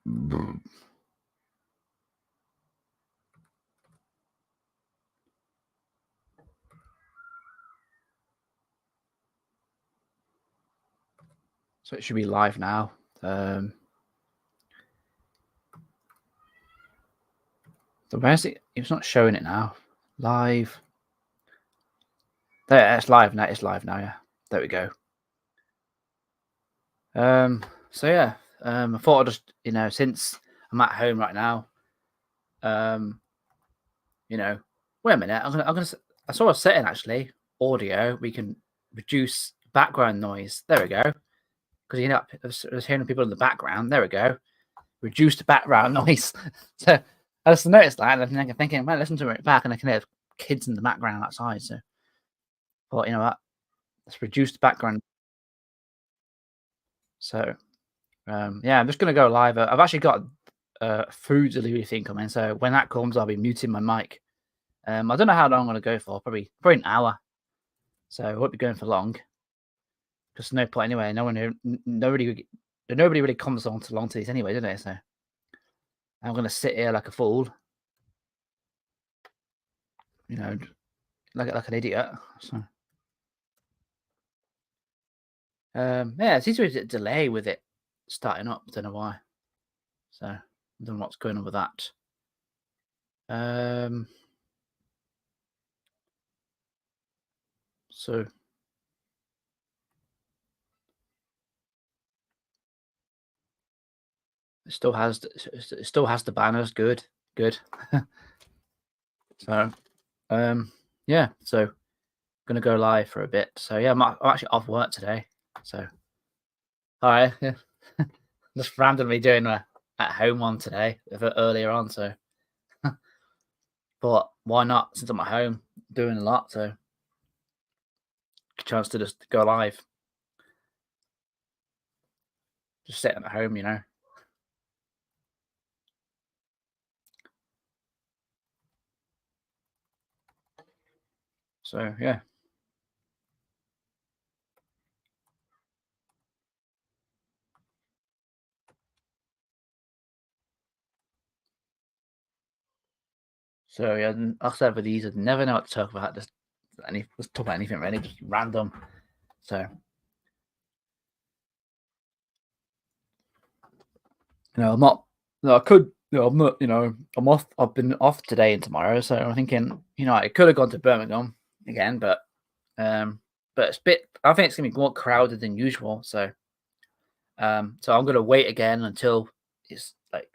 So it should be live now. So where's it? It's not showing it now. Live. There, it's live now. It's live now. Yeah. There we go. So yeah. I thought I'd just, since I'm at home right now, wait a minute. I saw a setting actually. Audio. We can reduce background noise. There we go. Because I was hearing people in the background. There we go. Reduce the background noise. So I just noticed that, and I'm thinking, well, listen to it back, and I can hear kids in the background outside. So, but you know what? Let's reduce the background. So, yeah, I'm just gonna go live. I've actually got a food delivery thing coming, so when that comes, I'll be muting my mic. I don't know how long I'm gonna go for. Probably an hour. So I won't be going for long. Because no point anyway. Nobody really comes on to long to these anyway, do they? So I'm gonna sit here like a fool. Like an idiot. So. Yeah, it seems to be a delay with it starting up. I don't know why. So I don't know what's going on with that. So it still has the banners. Good. So yeah. So gonna go live for a bit. So yeah, I'm actually off work today. So all right. Yeah. Just randomly doing a at home one today, a bit earlier on. So, but why not? Since I'm at home doing a lot, so chance to just go live. Just sitting at home, So yeah. So yeah, like I said, for these, I never know what to talk about. Let's talk about anything really, just random. So I'm not. No, I could. I'm not. I'm off. I've been off today and tomorrow, so I'm thinking. I could have gone to Birmingham again, but it's a bit. I think it's gonna be more crowded than usual. So so I'm gonna wait again until it's like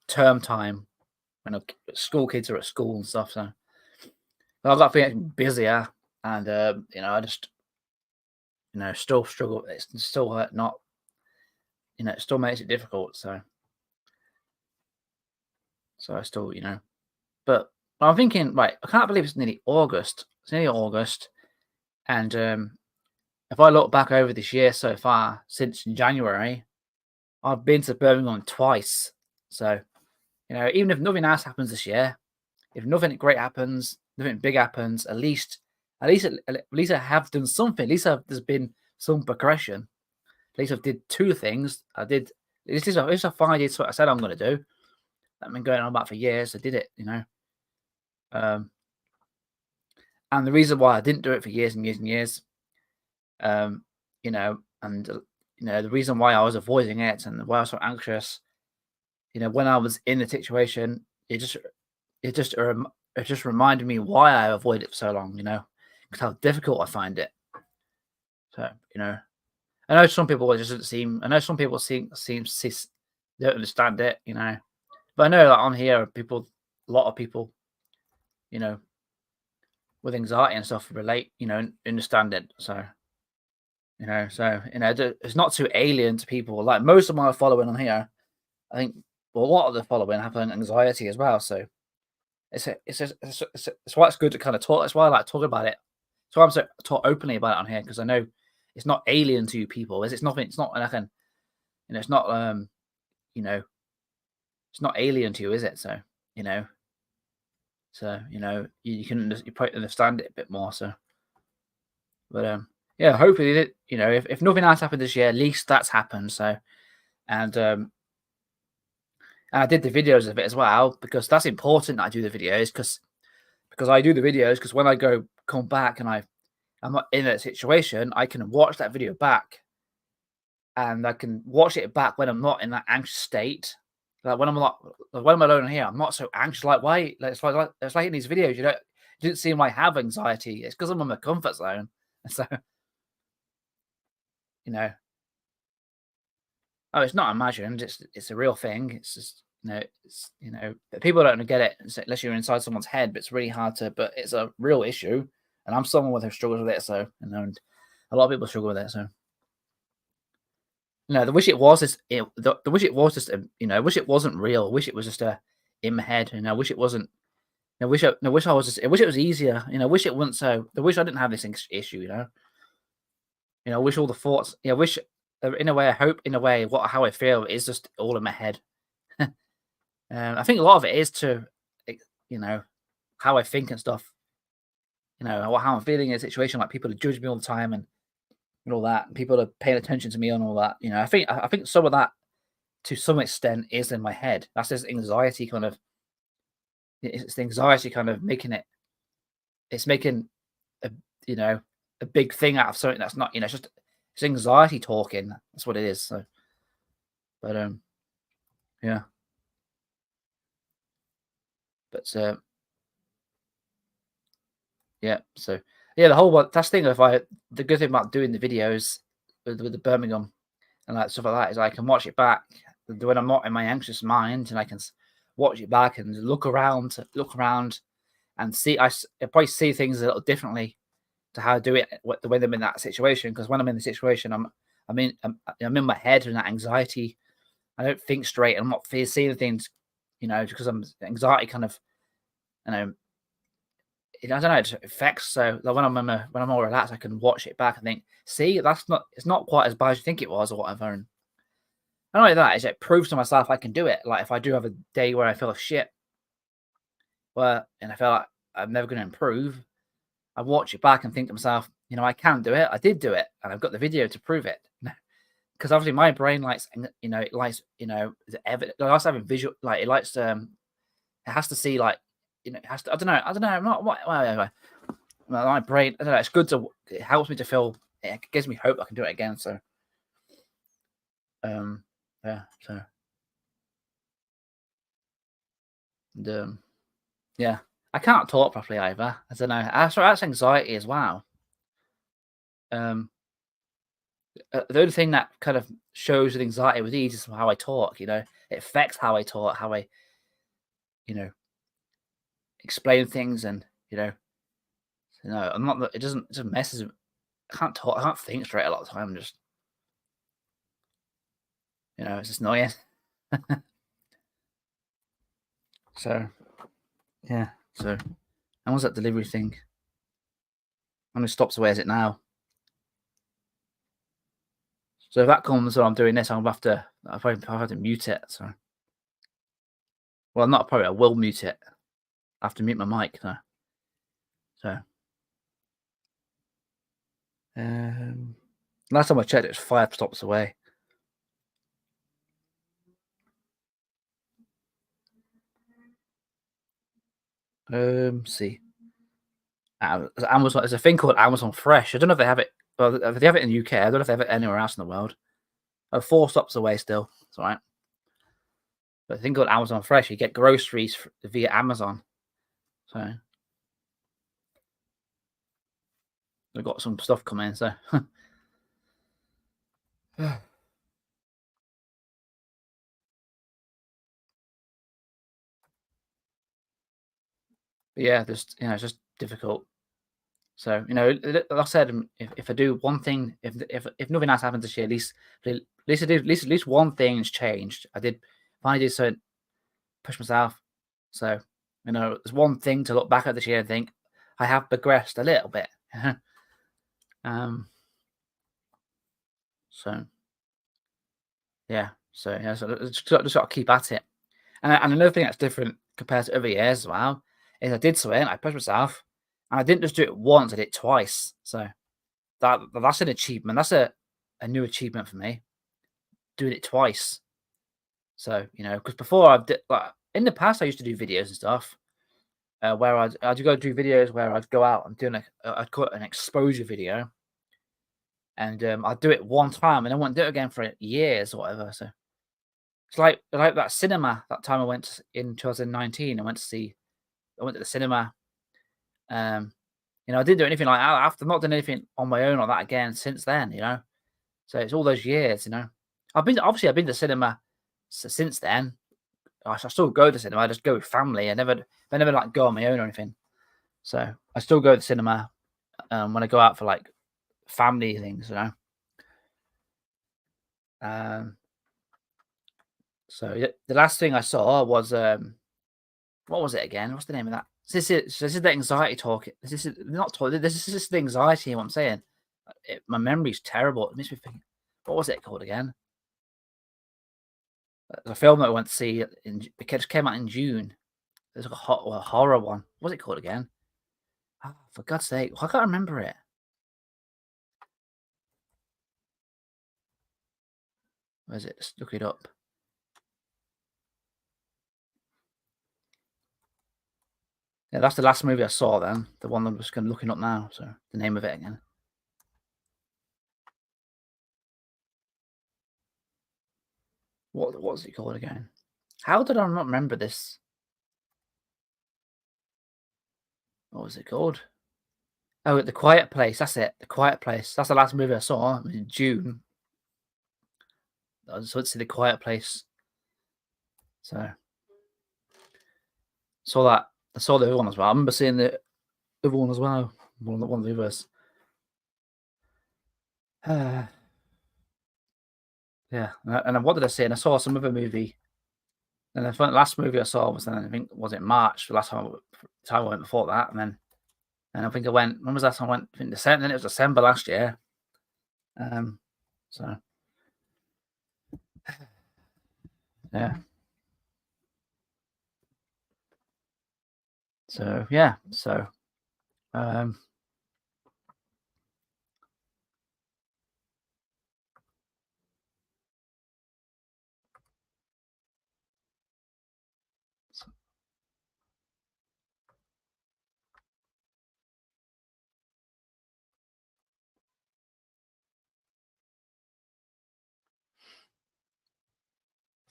term time when school kids are at school and stuff. So I've got feeling busier, and I just still struggle. It's still not. It still makes it difficult. So I still but I'm thinking, right? I can't believe it's nearly August. It's nearly August, and if I look back over this year so far, since January, I've been to Birmingham twice. So even if nothing else happens this year, if nothing great happens, nothing big happens, at least I have done something. At least there's been some progression. At least I did two things. I did. This is a 5 years. What I said I'm going to do. I've been going on about for years. I did it. And the reason why I didn't do it for years and years and years, and the reason why I was avoiding it and why I was so anxious, when I was in the situation, it just reminded me why I avoided it for so long, because how difficult I find it. So, I know some people don't understand it, but I know that on here, a lot of people, with anxiety and stuff relate, understand it. So, it's not too alien to people. Like most of my following on here, I think, well, a lot of the following have anxiety as well. So it's why it's good to kind of talk. That's why I like talking about it. So I'm talk openly about it on here because I know it's not alien to you people. It's nothing. It's not like it's not it's not alien to you, is it? So you can you probably understand it a bit more. So, but yeah, hopefully if nothing else happened this year, at least that's happened. So, and And I did the videos of it as well, because that's important that I do the videos, because I do the videos because when I come back and I'm not in that situation, I can watch that video back, and I can watch it back when I'm not in that anxious state. Like when I'm not, like when I'm alone here, I'm not so anxious. Like why? Like it's like in these videos, it didn't seem like I have anxiety. It's because I'm in my comfort zone. So you know, oh, it's not imagined. It's a real thing. It's just people don't get it unless you're inside someone's head. But it's really hard to. But it's a real issue, and I'm someone who struggles with it. So and a lot of people struggle with it. So the wish it was just the wish it was just I wish it wasn't real. I wish it was just in my head, and I wish it wasn't. I wish I was just. I wish it was easier. I wish it wasn't so. I wish I didn't have this issue. I wish all the thoughts. I wish, in a way, I hope, in a way, how I feel is just all in my head. I think a lot of it is how I think and stuff. How I'm feeling in a situation. Like people judge me all the time and all that. People are paying attention to me and all that. I think some of that, to some extent, is in my head. That's just anxiety kind of. It's the anxiety kind of making it. It's making a a big thing out of something that's not. It's anxiety talking. That's what it is. So, but yeah. But yeah. So yeah, the whole one. That's the thing. The good thing about doing the videos with the Birmingham and like stuff like that is I can watch it back when I'm not in my anxious mind, and I can watch it back and look around, and see. I probably see things a little differently to how I do it when I'm in that situation. Because when I'm in the situation, I'm in my head and that anxiety. I don't think straight. I'm not seeing things, because I'm anxiety kind of, I don't know, it affects. So like when I'm all relaxed, I can watch it back and think, see, it's not quite as bad as you think it was or whatever. And not only that, it proves to myself I can do it. Like if I do have a day where I feel like shit, and I feel like I'm never going to improve, I watch it back and think to myself, I can do it. I did do it, and I've got the video to prove it. Because obviously my brain likes, the evidence. It likes having visual, like it likes it has to see, like, it has to. I don't know. I'm not what. My brain. I don't know. It's good to. It helps me to feel. It gives me hope I can do it again. So, yeah. So, and, yeah. I can't talk properly either. I don't know. That's anxiety as well. The only thing that kind of shows with anxiety with ease is how I talk. It affects how I talk, how I, you know, explain things, and I'm not. It doesn't messes. I can't talk. I can't think straight a lot of the time. I'm just, it's just annoying. So, yeah. So, and what's that delivery thing? How many stops away is it now? So if that comes when I'm doing this, I'll have to mute it. So, well, not probably. I will mute it. I have to mute my mic though. So, last time I checked, it was 5 stops away. See. Amazon. There's a thing called Amazon Fresh. I don't know if they have it. Well, they have it in the UK. I don't know if they have it anywhere else in the world. 4 stops away still. It's all right. But the thing called Amazon Fresh, you get groceries via Amazon. So they've got some stuff coming. So but yeah, it's just difficult. So like I said, if I do one thing, if nothing else happens this year, at least I did at least one thing's changed. I did finally did so push myself. So there's one thing to look back at this year and think I have progressed a little bit. So yeah, so just got to keep at it. And another thing that's different compared to other years as well is I did something, I pushed myself, and I didn't just do it once, I did it twice. So that's an achievement. That's a new achievement for me. Doing it twice. So because before I did like in the past I used to do videos and stuff where I'd go do videos where I'd go out and do I'd call it an exposure video, and I'd do it one time and I wouldn't do it again for years or whatever. So it's like that cinema that time I went in 2019. I went to the cinema. Um, I didn't do anything like that. I've not done anything on my own like that again since then. So it's all those years. I've been to the cinema since then. I still go to the cinema. I just go with family. I never like go on my own or anything. So I still go to the cinema when I go out for like family things. So the last thing I saw was what was it again? What's the name of that? This is the anxiety talk. This is not talk. This is just the anxiety. What I'm saying. My memory's terrible. It makes me think. What was it called again? The film that I went to see it came out in June. There's like a horror one. What's it called again? Oh, for God's sake, I can't remember it. Where is it? Just look it up. Yeah, that's the last movie I saw then. The one I'm just looking up now. So the name of it again. What was it called again? How did I not remember this? What was it called? Oh, The Quiet Place. That's it. The Quiet Place. That's the last movie I saw. It was in June. I just went to see The Quiet Place. So saw that. I saw the other one as well. I remember seeing the other one as well. One of the others. Yeah. And what did I say? And I saw some other movie. And the last movie I saw was then I think was it March. The last time I went before that, and I think I went. When was that time I went? I think December. Then it was December last year. So yeah. So yeah. So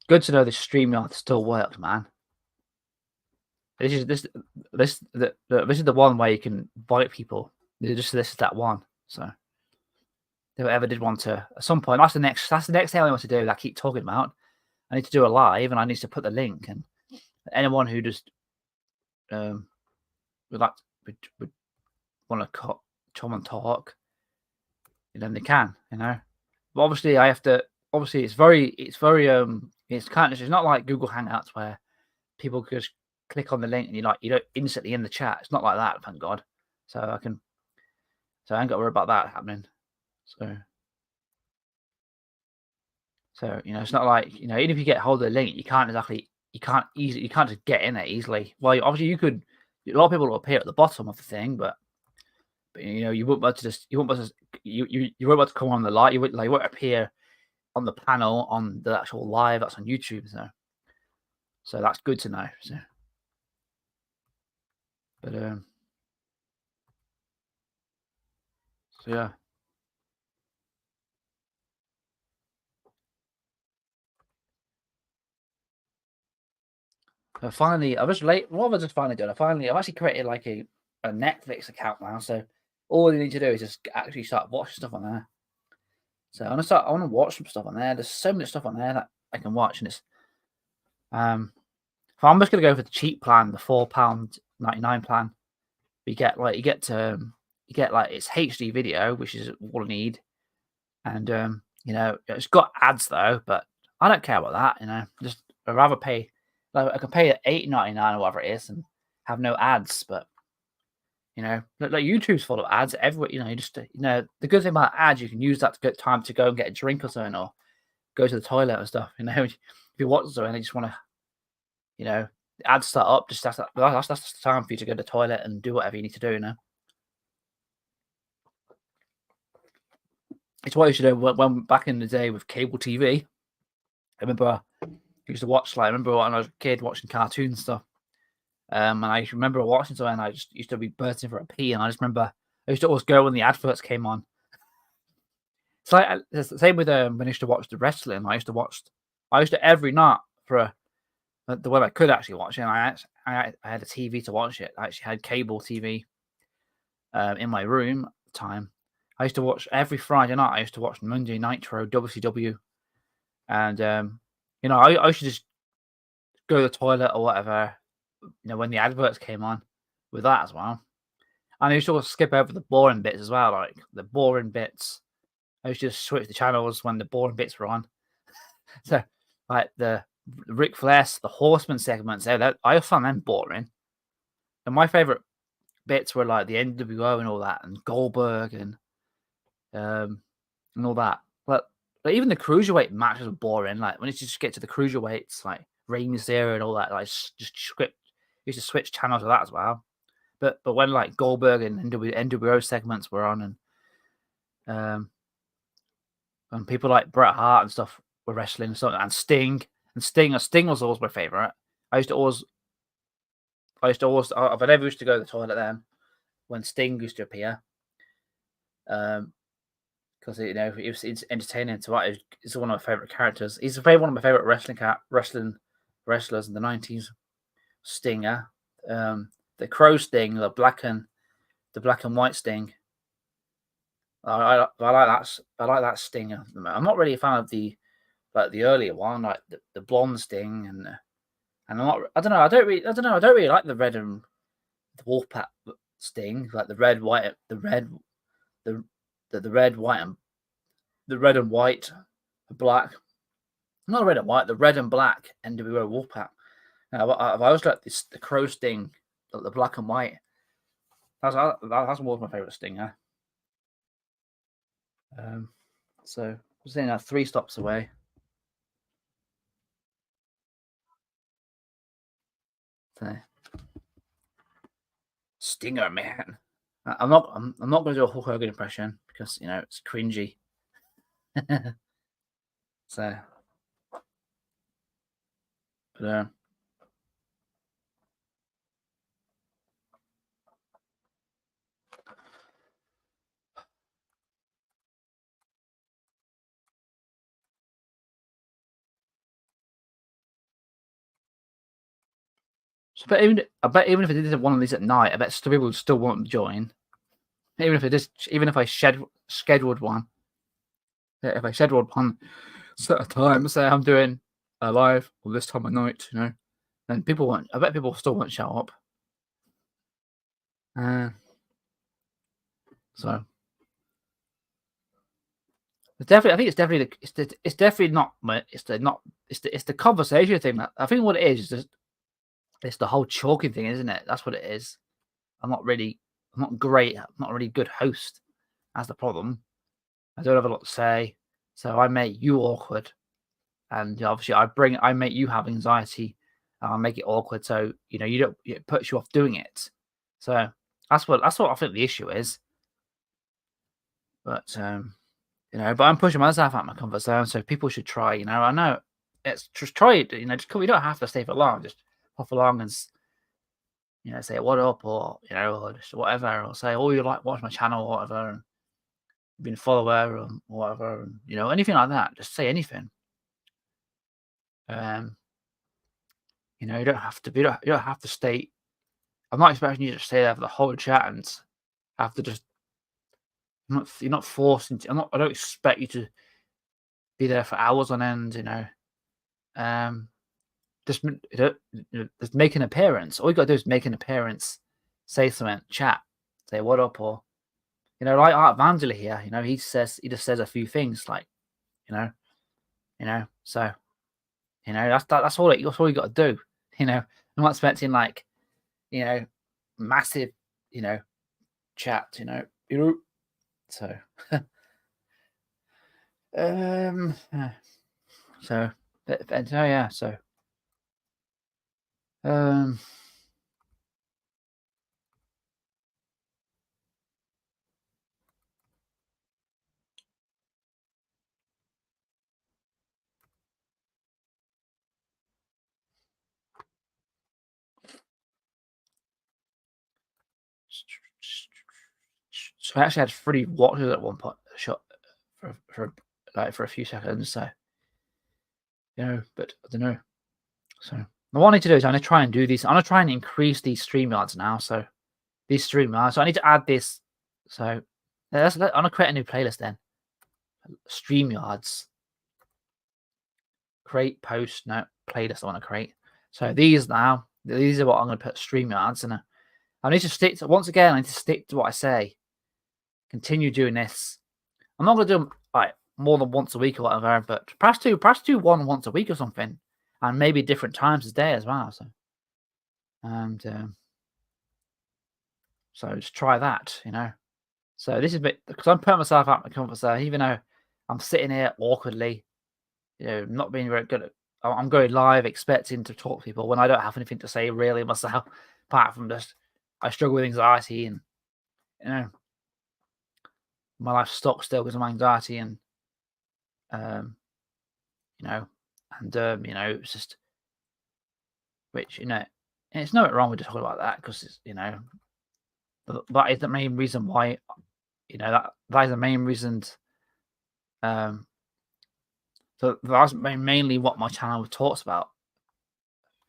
good to know the StreamYard still works, man. This is the one where you can invite people. This is that one. So if I ever did want to at some point, that's the next thing I want to do. That I keep talking about. I need to do a live, and I need to put the link. And anyone who just would want to come and talk, then they can. But obviously, I have to. Obviously, it's not like Google Hangouts where people just click on the link and you don't instantly in the chat. It's not like that, thank God. So I ain't got to worry about that happening. So it's not like even if you get hold of the link, you can't just get in it easily. Well, obviously you could. A lot of people will appear at the bottom of the thing, but you won't be able to you won't be able to come on the live. You won't appear on the panel on the actual live that's on YouTube. So that's good to know. But so yeah. So finally, I was late. What have I just finally done? I've actually created like a Netflix account now. So all you need to do is just actually start watching stuff on there. So I want to watch some stuff on there. There's so much stuff on there that I can watch, and it's so I'm just gonna go for the cheap plan, the £4.99 plan. You get like it's HD video, which is all I need, and it's got ads though, but I don't care about that. Just I'd rather pay. Like I can pay at £8.99 or whatever it is and have no ads, but like YouTube's full of ads everywhere. The good thing about ads, you can use that to get time to go and get a drink or something, or go to the toilet and stuff. If you watch something and you just want to, the ads start up, just that's the time for you to go to the toilet and do whatever you need to do. It's what you should do when back in the day with cable TV. I remember used to watch, like, I remember when I was a kid watching cartoon stuff. And I remember watching something, and I just used to be bursting for a pee, and I just remember I used to always go when the adverts came on. It's like it's the same with when I used to watch the wrestling. I used to every night for the one I could actually watch it. And I had a TV to watch it. I actually had cable TV in my room at the time. I used to watch every Friday night. I used to watch Monday Nitro, WCW, and I used to just go to the toilet or whatever. When the adverts came on, with that as well. And I used to also skip over the boring bits as well, like the boring bits. I used to just switch the channels when the boring bits were on. So, like the Ric Flair, the Horseman segments, I found them boring. And my favorite bits were like the NWO and all that, and Goldberg and all that. But even the cruiserweight matches were boring. Like when you just get to the cruiserweights, like Rey Mysterio and all that, like just used to switch channels of that as well. But when like Goldberg and NWO segments were on, and people like Bret Hart and stuff were wrestling and something, and Sting was always my favorite. I used to always, if I ever used to go to the toilet then, when Sting used to appear, because it's entertaining to watch. He's one of my favorite characters. He's one of my favorite wrestlers in the 90s. Stinger, the Crow Sting, the black and white Sting. I like that. I like that Sting. I'm not really a fan of the earlier one, like the blonde Sting, and I'm not. I don't know. I don't really like the red and the Wolfpack Sting, like the red, white, the red, the red, white, and the red and white, black. Not red and white, the red and black NWO Wolfpack. Now, I've always liked the Crow Sting, like the black and white. That's always my favorite Stinger. So we're saying 3 stops away. So, Stinger, man. I'm not going to do a Hulk Hogan impression because it's cringy. So, but I bet even if I did one of these at night, I bet still people would still want to join. Even if I scheduled one. Yeah, if I scheduled one set a time, say I'm doing a live or this time of night, then people won't. I bet people still won't show up. So I think it's definitely not. It's the conversation thing. That I think what it is it's the whole chalking thing, isn't it? That's what it is. I'm not great. I'm not a really good host. That's the problem. I don't have a lot to say, so I make you awkward, and obviously I make you have anxiety, and I make it awkward. So it puts you off doing it. So that's what I think the issue is. But but I'm pushing myself out my comfort zone, so people should try. I know it's just try it. Just we don't have to stay for long. Just pop along and say what up, or or just whatever, or say you like watch my channel or whatever, and been a follower or whatever, and anything like that. Just say anything. You don't have to be. You don't have to stay. I'm not expecting you to stay there for the whole chat and have to just. You're not forced into. I don't expect you to be there for hours on end. Just make an appearance. All you got to do is make an appearance, say something, chat, say what up, or like Art Vanderlei here. He just says a few things, like so that's all you got to do. I'm not expecting like massive chat. So so yeah, so So I actually had 3 watches at one point shot for a few seconds. So but I don't know. So what I need to do is I'm gonna try and do these. I'm gonna try and increase these StreamYards now. So these StreamYards. So I need to add this. So I'm gonna create a new playlist then. StreamYards. Create post playlist I want to create. So these are what I'm going to put StreamYards, and I need to stick to, once again. I need to stick to what I say. Continue doing this. I'm not going to do them like more than once a week or whatever, but perhaps do one once a week or something, and maybe different times of day as well. So, and so just try that, So this is a bit because I'm putting myself out of my comfort zone, even though I'm sitting here awkwardly, not being very good at. I'm going live expecting to talk to people when I don't have anything to say really myself, apart from just I struggle with anxiety and my life's stuck still because of my anxiety and it's just which and it's nothing wrong with just talking about that because it's that is the main reason why that is the main reason so that's mainly what my channel talks about.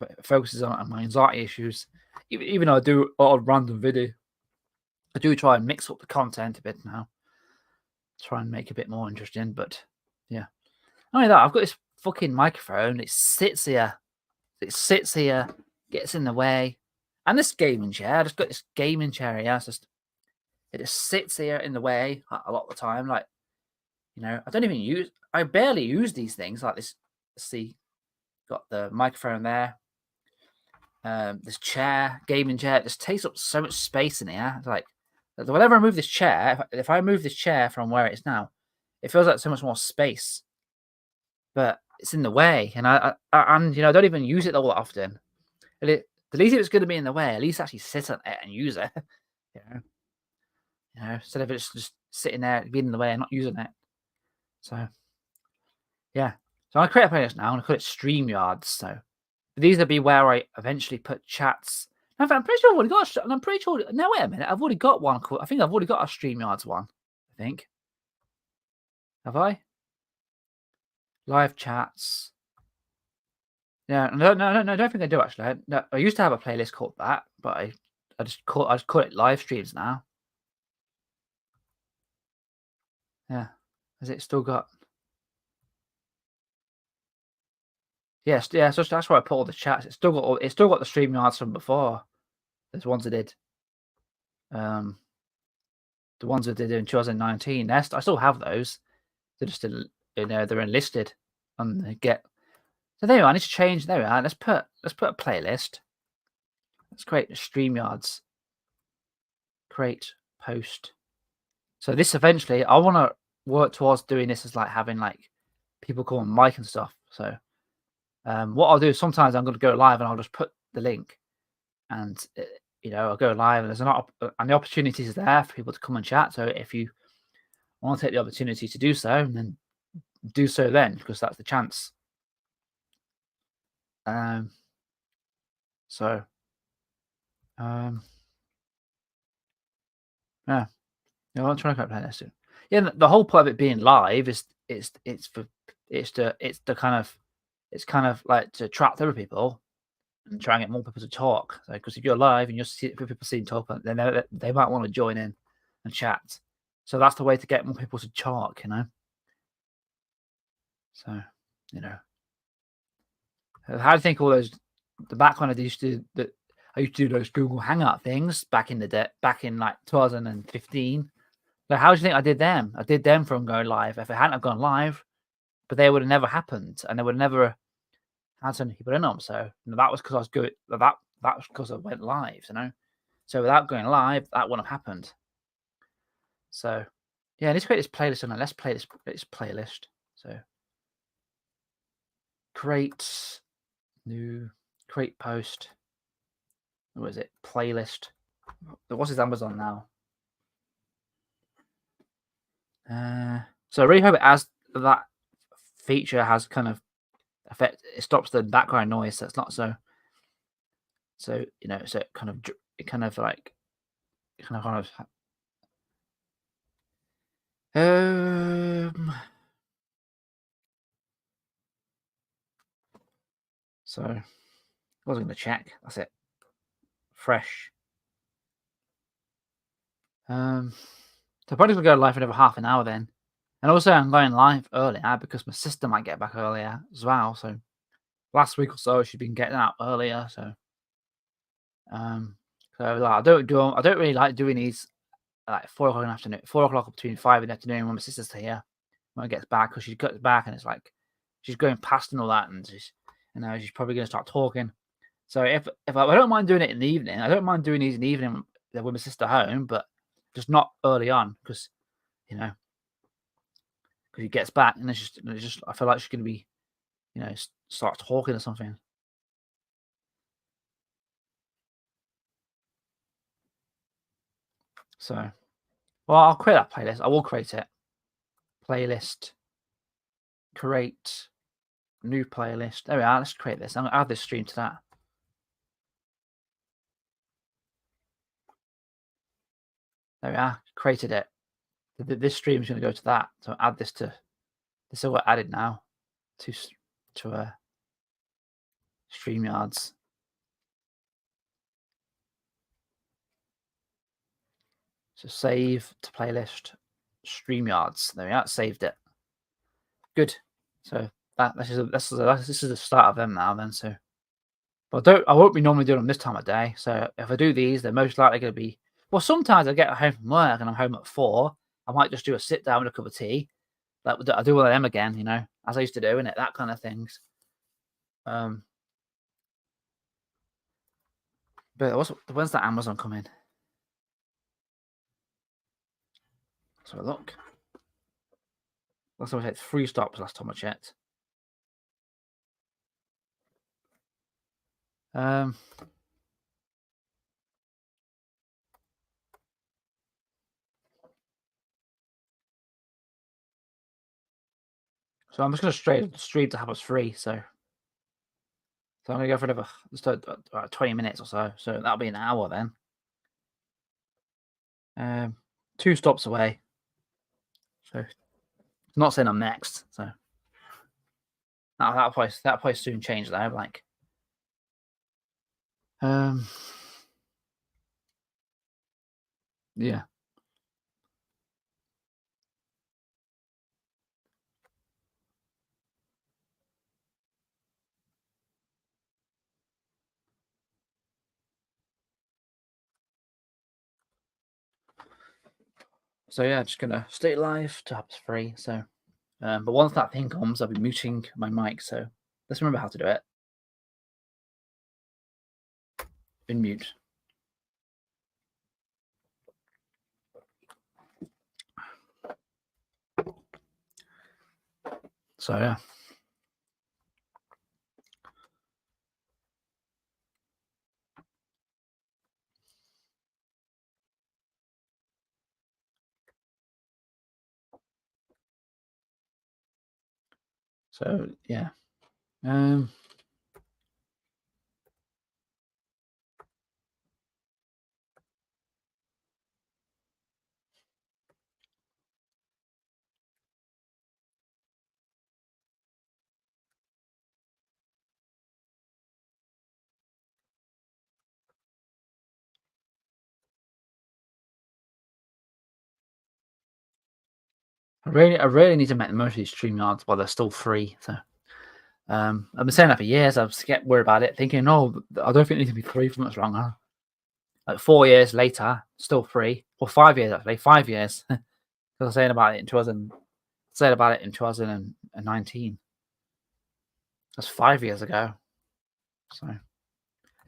It focuses on my anxiety issues. Even though I do a lot of random video, I do try and mix up the content a bit now. Try and make it a bit more interesting, but yeah. Not only that, I've got this fucking microphone. It sits here, gets in the way. And this gaming chair, I just got this gaming chair here. It just sits here in the way a lot of the time. Like, I barely use these things like this. Let's see, got the microphone there. This gaming chair, it just takes up so much space in here. It's like, whenever I move this chair, if I move this chair from where it is now, it feels like so much more space. But it's in the way, and I don't even use it all that often. The least if it's going to be in the way, at least actually sit on it and use it. Instead of it just sitting there being in the way and not using it. So yeah, so I create a playlist now and I call it StreamYards. So these will be where I eventually put chats. In fact, I'm pretty sure I've already got. I'm pretty sure. No, wait a minute. I've already got one. I think I've already got a StreamYards one. I think. Have I? Live chats. Yeah, no, I don't think I do actually. I used to have a playlist called that, but I just call it live streams now. Yeah, has it still got? Yes, yeah. So that's where I put all the chats. It's still got the StreamYards from before. There's ones I did. The ones I did in 2019. I still have those. They're just they're enlisted and they get. So there we are. I need to change. There we are. Let's put a playlist. Let's create StreamYards. Create post. So this eventually, I want to work towards doing this as like having like people call on mic and stuff. So what I'll do is sometimes I'm going to go live and I'll just put the link, and I'll go live and there's and the opportunity is there for people to come and chat. So if you want to take the opportunity to do so, then do so then because that's the chance. Yeah. I'm trying to play this. Yeah, the whole point of it being live is it's kind of like to attract other people and try and get more people to talk. Because if you're live and you're people seeing talk, then they might want to join in and chat. So that's the way to get more people to talk, So, how do you think all the back when I used to do those Google Hangout things back in like 2015. So how do you think I did them? I did them from going live. If it hadn't have gone live, but they would have never happened, and they would never had so many people in them. So that was because I was good. That was because I went live, So without going live, that wouldn't have happened. So yeah, let's create this playlist and let's play this playlist. So create post. What is it? Playlist. What's his Amazon now? So I really hope it has that feature has kind of effect. It stops the background noise, so it's not so. So so it kind of like kind of so I wasn't going to check. That's it. Fresh. So probably gonna go live for another half an hour then. And also I'm going live earlier because my sister might get back earlier as well. So last week or so she's been getting out earlier. So like, I don't really like doing these like 4 o'clock in the afternoon, 4 o'clock between 5 in the afternoon when my sister's here when I gets back, because she gets back and it's like she's going past and all that, and she's probably gonna start talking. So if I don't mind doing it in the evening, I don't mind doing these in the evening with my sister home, but just not early on because he gets back and it's just I feel like she's gonna be start talking or something. So, well, I'll create that playlist. I will create it. Playlist. Create. New playlist. There we are. Let's create this. I'm gonna add this stream to that. There we are. Created it. This stream is going to go to that. So add this to. This is what added now to StreamYards. So save to playlist StreamYards. There we are. Saved it. Good. So this is the start of them now. Then so. But I won't be normally doing them this time of day. So if I do these, they're most likely going to be. Well, sometimes I get home from work and I'm home at 4. I might just do a sit down with a cup of tea. Like I do one of them again, as I used to do, innit? That kind of things. But when's that Amazon coming? So look. Last time I checked, 3 stops. Last time I checked. So I'm just going to stream to have us free. So I'm going to go for another just 20 minutes or so. So that'll be an hour then. 2 stops away. So not saying I'm next. So that place soon change though. Like, yeah. So yeah, just gonna stay live to have us free. So, but once that thing comes, I'll be muting my mic. So let's remember how to do it. Unmute. So yeah. So yeah. I really need to make the most of these StreamYards while they're still free. So I've been saying that for years. I just get worried about it, thinking, no, I don't think it needs to be free for much longer. Like 4 years later, still free. Or 5 years actually, 5 years. Because I was saying about it in 2019. That's 5 years ago.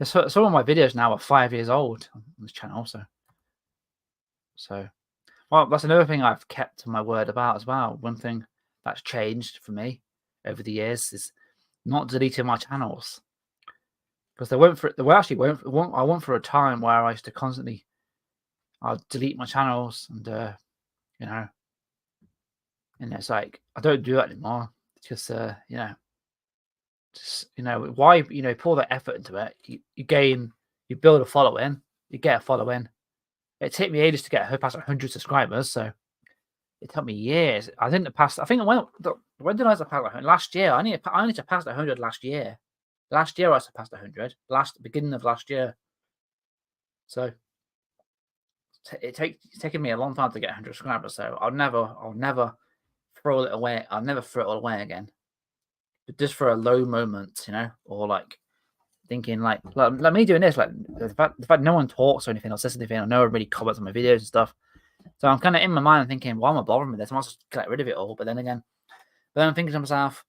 So some of my videos now are 5 years old on this channel. So well, that's another thing I've kept to my word about as well. One thing that's changed for me over the years is not deleting my channels, because I went for a time where I used to constantly I'd delete my channels, and and it's like I don't do that anymore because why pour that effort into it. You build a following, you get a following, it took me ages to get her past 100 subscribers. So it took me years. I didn't pass. I think when did I pass 100? Last year. I need to pass 100 last year. Last year I surpassed 100. Beginning of last year. So it's taken me a long time to get 100 subscribers. So I'll never throw it away. I'll never throw it all away again. But just for a low moment, or like thinking like me doing this, like the fact no one talks or anything or says anything, or no one really comments on my videos and stuff. So I'm kind of in my mind thinking, why am I bothering with this? I might just get rid of it all. But then I'm thinking to myself,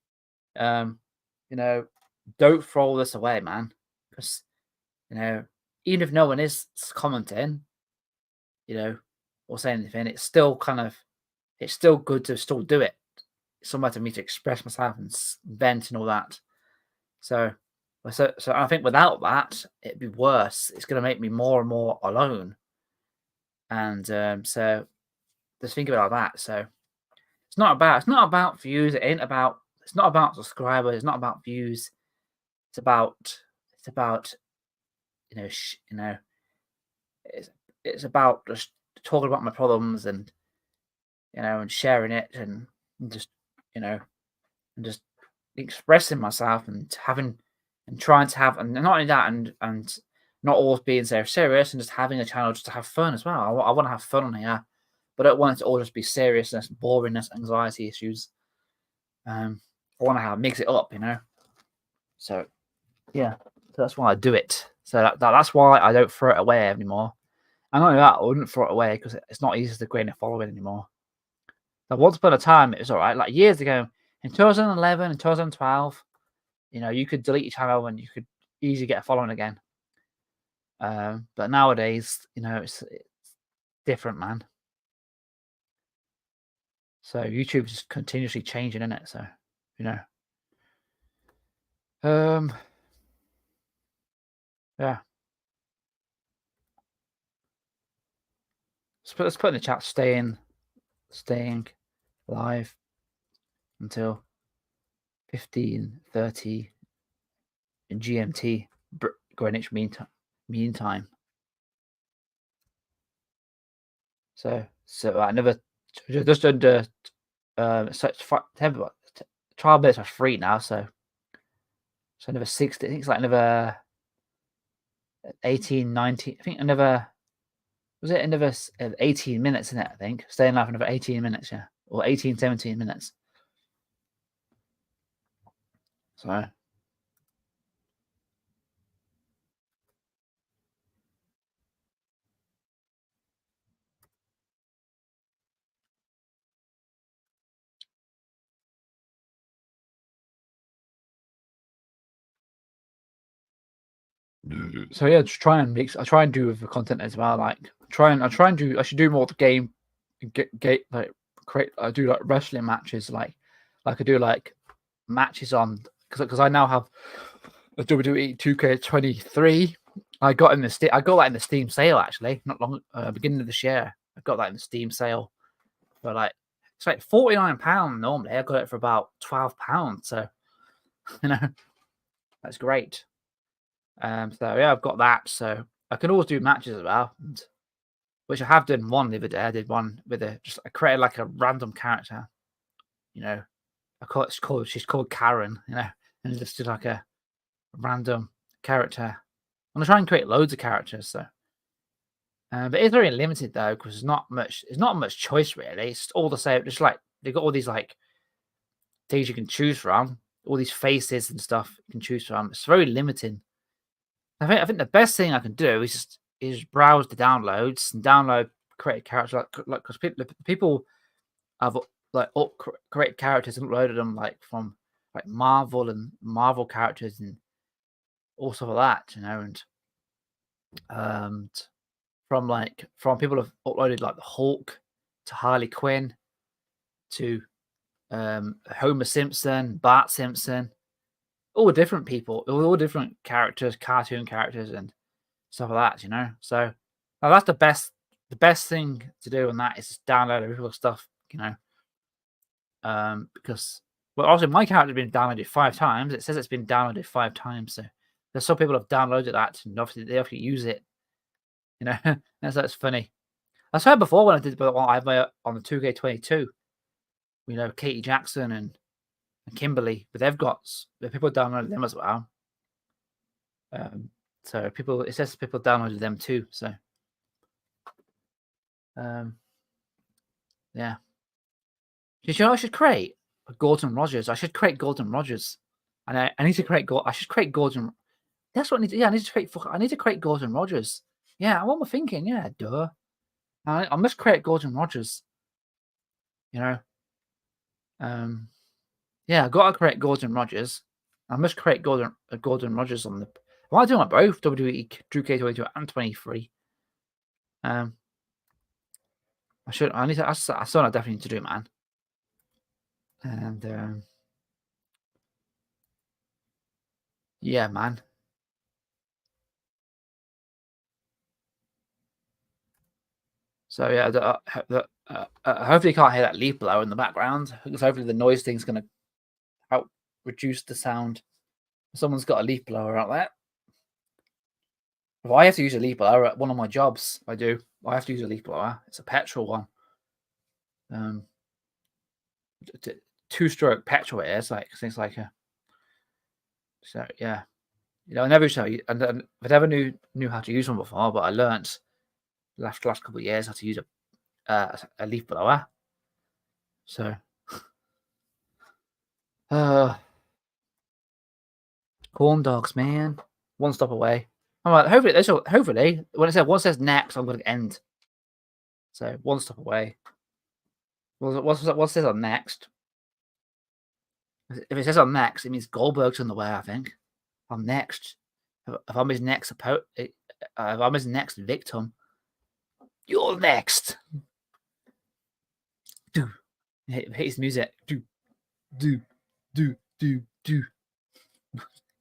don't throw this away, man. Because, even if no one is commenting, or saying anything, it's still good to still do it. It's somewhere for me to express myself and vent and all that. So I think without that, it'd be worse. It's going to make me more and more alone. And so just think about that. So it's not about views. It's not about subscribers. It's not about views. It's about it's about just talking about my problems and and sharing it and just and just expressing myself and trying to have, and not only that, and not always being so serious, and just having a channel just to have fun as well. I want to have fun on here, but I don't want it to all just be seriousness, boringness, anxiety issues. I want to mix it up, So yeah, so that's why I do it. So that's why I don't throw it away anymore. And not only that, I wouldn't throw it away because it's not easy to gain a following anymore. Now, once upon a time, it was all right. Like years ago, in 2011 and 2012, you could delete your channel and you could easily get a following again. But nowadays, it's different, man. So YouTube is continuously changing, isn't it? So, yeah. Let's put in the chat, staying live until 15:30 in GMT, Greenwich Mean Time. So another just under trial bits are free now. So another 60. I think it's like another 18, 19. I think another 18 minutes in it. I think staying live another 18 minutes, yeah, or 18, 17 minutes. So. So yeah, just try and mix. I try and do with the content as well. Like I should do more of the game, like create. I do like wrestling matches, like I do like matches on because I now have a WWE 2K23. I got that in the Steam sale actually, not long beginning of this year. I got that in the Steam sale for like it's like £49 normally. I got it for about £12. So that's great. So yeah, I've got that. So I can always do matches as well, which I have done one the other day. I did one with I created like a random character, she's called Karen, and just did like a random character. I'm gonna try and create loads of characters, so. But it's very limited though, because there's not much choice really. It's all the same. Just like they've got all these like things you can choose from, all these faces and stuff you can choose from. It's very limiting. I think the best thing I can do is browse the downloads and download created characters like because people have like created characters and uploaded them like from like Marvel and Marvel characters and all stuff like that, and from people have uploaded like the Hulk to Harley Quinn to Homer Simpson, Bart Simpson, all different people, all different characters, cartoon characters and stuff like that, So that's the best thing to do on that is just download original stuff, because also my character has been downloaded 5 times. It says it's been downloaded 5 times, so there's some people have downloaded that and obviously they have to use it, and so it's funny. I said before when I did on the 2K22, you know, Katie Jackson and Kimberly, but they've got people downloaded them as well. So it says people downloaded them too. So, yeah. You know, I should create a Gordon Rogers. I should create Gordon Rogers, and I need to create. I should create Gordon. That's what I need to. Yeah, I need to create. I need to create Gordon Rogers. Yeah, what am I thinking? Yeah, duh. I must create Gordon Rogers. You know. Yeah, I got to create Gordon Rogers. I must create Gordon Rogers on the. Well, I do on both WWE 2K22 and 23. I should. I need to. That's something I definitely need to do, man. And yeah, man. So yeah, hopefully you can't hear that leaf blower in the background, because hopefully the noise thing's going to help reduce the sound. Someone's got a leaf blower out there. If I have to use a leaf blower at one of my jobs, I do. I have to use a leaf blower. It's a petrol one. 2-stroke petrol it is, like things like a. So yeah, you know, I never used to. I never knew how to use one before, but I learnt last couple of years how to use a leaf blower. So, corn dogs, man, one stop away. All right, hopefully, when it says next, I'm going to end. So one stop away. What says on next? If it says on next, it means Goldberg's on the way. I think I'm next. If I'm his next if I'm his next victim, you're next. Do hit his music. Do.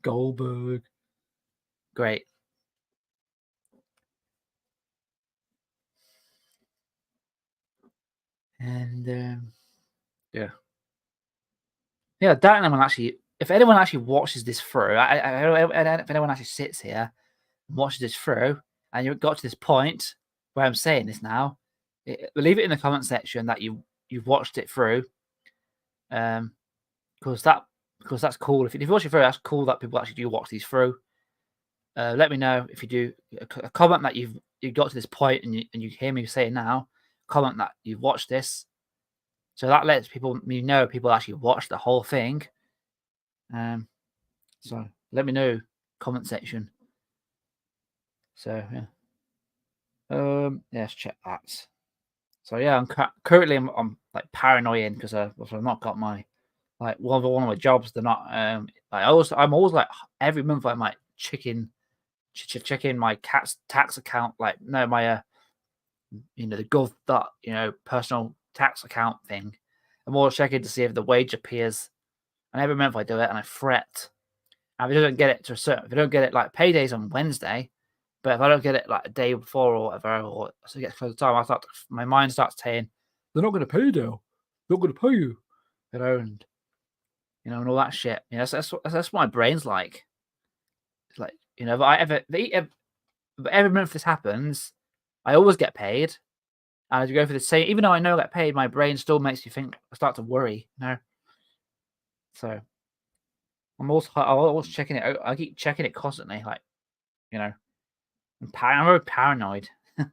Goldberg. Great. And yeah. Yeah, that anyone actually, if anyone actually watches this through, if anyone actually sits here and watches this through, and you got to this point where I'm saying this now, leave it in the comment section that you've watched it through, because that's cool. If you watch it through, that's cool that people actually do watch these through. Let me know if you do. A comment that you've got to this point and you hear me say it now. Comment that you've watched this, so that lets me know people actually watched the whole thing. So let me know, comment section. So yeah, let's check that. So yeah, currently I'm like paranoid because I've not got my one of my jobs. They're not I'm always like every month I'm like checking my cat's tax account, like no my the gov personal tax account thing. I'm always checking to see if the wage appears, and every month I do it and I fret. And if I don't get it if I don't get it like payday's on Wednesday, but if I don't get it like a day before or whatever, or as it gets close to time, my mind starts saying, "They're not going to pay you now. They're not going to pay you," and and all that shit. That's what my brain's like. It's like if every month this happens, I always get paid, and as you go for the same, even though I know I get paid, my brain still makes you think. I start to worry, So I'm always checking it out. I keep checking it constantly, like I'm very paranoid. Does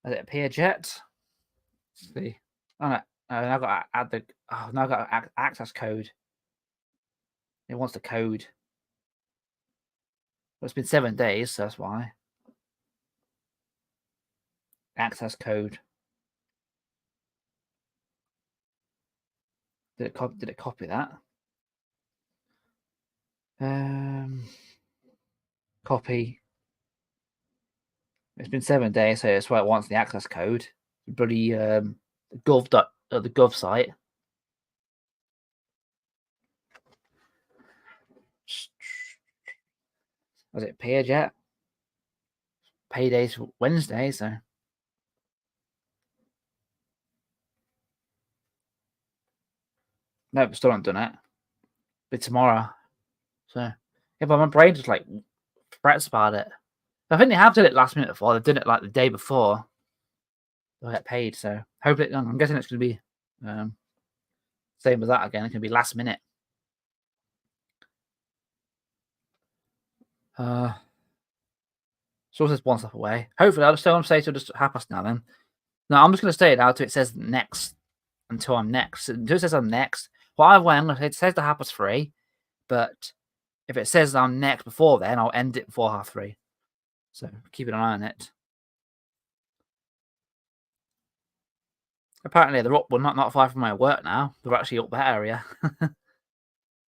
it appear yet? Let's see. Oh no, now I've got to add the. Oh, now I've got to access code. It wants the code. Well, it's been 7 days, so that's why. Access code. Did it copy that? Copy. It's been 7 days, so that's why it wants the access code. The bloody the gov site. Has it appeared yet? Payday's Wednesday, so no, still haven't done it. But tomorrow. So yeah, but my brain just like frets about it. I think they have done it last minute before. They've done it like the day before. They'll get paid. So hopefully, I'm guessing it's going to be same as that again. It can be last minute. So it's just one step away. Hopefully, I'll just stay till just 1:30 now. Then no, I'm just going to stay now till it says next. Until I'm next. Until it says I'm next. Well, either way, I'm going to say it says the 3:30, but if it says I'm next before then, I'll end it before 3:30. So keep an eye on it. Apparently, they're up, well, not far from my work now. They're actually up that area.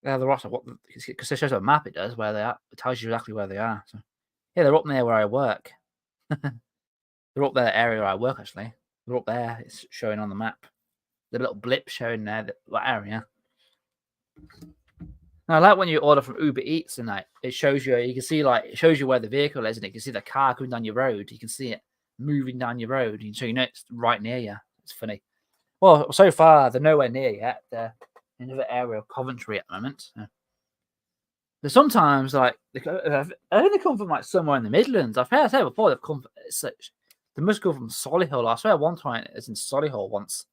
Yeah, they're also because it shows a map. It does where they are. It tells you exactly where they are. So yeah, they're up near where I work. They're up there area where I work actually. They're up there. It's showing on the map. The little blip showing there that area. Now, I like when you order from Uber Eats and like it shows you. You can see like it shows you where the vehicle is, and you can see the car coming down your road. You can see it moving down your road, and so you know it's right near you. It's funny. Well, so far they're nowhere near yet. They're in another area of Coventry at the moment. So. But sometimes, like, I think they come from like somewhere in the Midlands. I've heard before they've come. They must go from Solihull. I swear, one time it's in Solihull once.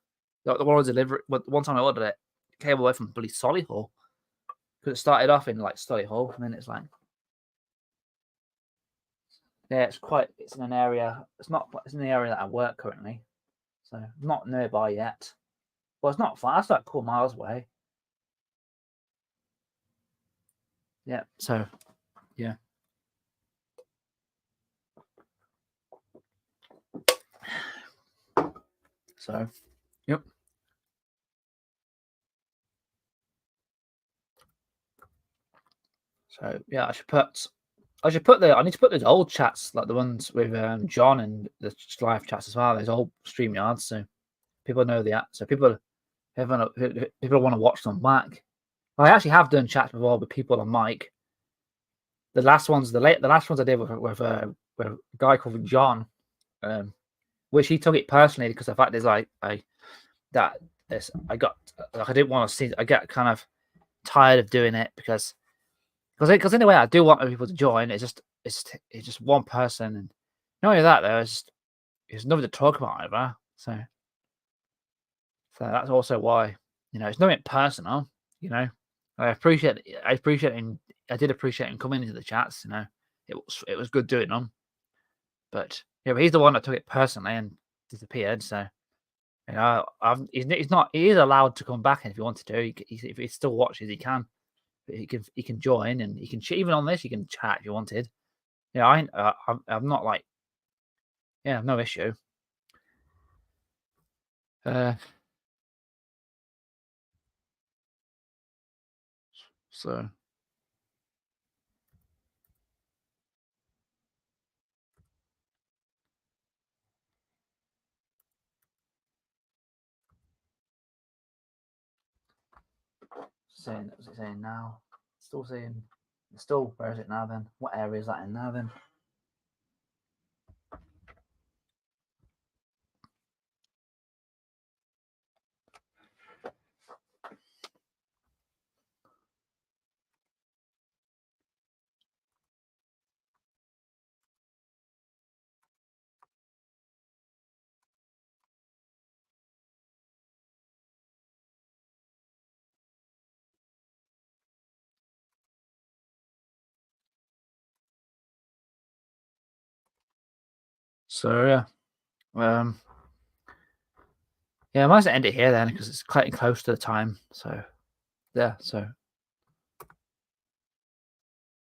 The one delivery. One time I ordered it, came away from bloody Solihull because it started off in like Solihull, and then it's like, yeah, it's in an area. It's in the area that I work currently, so not nearby yet. Well, it's not far. It's like 4 miles away. Yeah. So, yeah. So, yep. So yeah, I need to put those old chats like the ones with John and the live chats as well. Those old StreamYards, so people know the app. So people want to watch them back. I actually have done chats before with people on mic. The last ones I did with a guy called John, which he took it personally because the fact is I didn't want to see. I get kind of tired of doing it because anyway, I do want people to join. It's just one person, and not only that, there's nothing to talk about either. So that's also why it's nothing personal. I did appreciate him coming into the chats. It was good doing them, but yeah, but he's the one that took it personally and disappeared. So he is allowed to come back, and if he wanted to, if he still watches, he can. He can join, and he can even on this. You can chat if you wanted. Yeah, I'm not like, yeah, no issue. So saying, what's it saying now? Still, where is it now then? What area is that in now then? So yeah, yeah, I might as well end it here then because it's quite close to the time. So yeah, so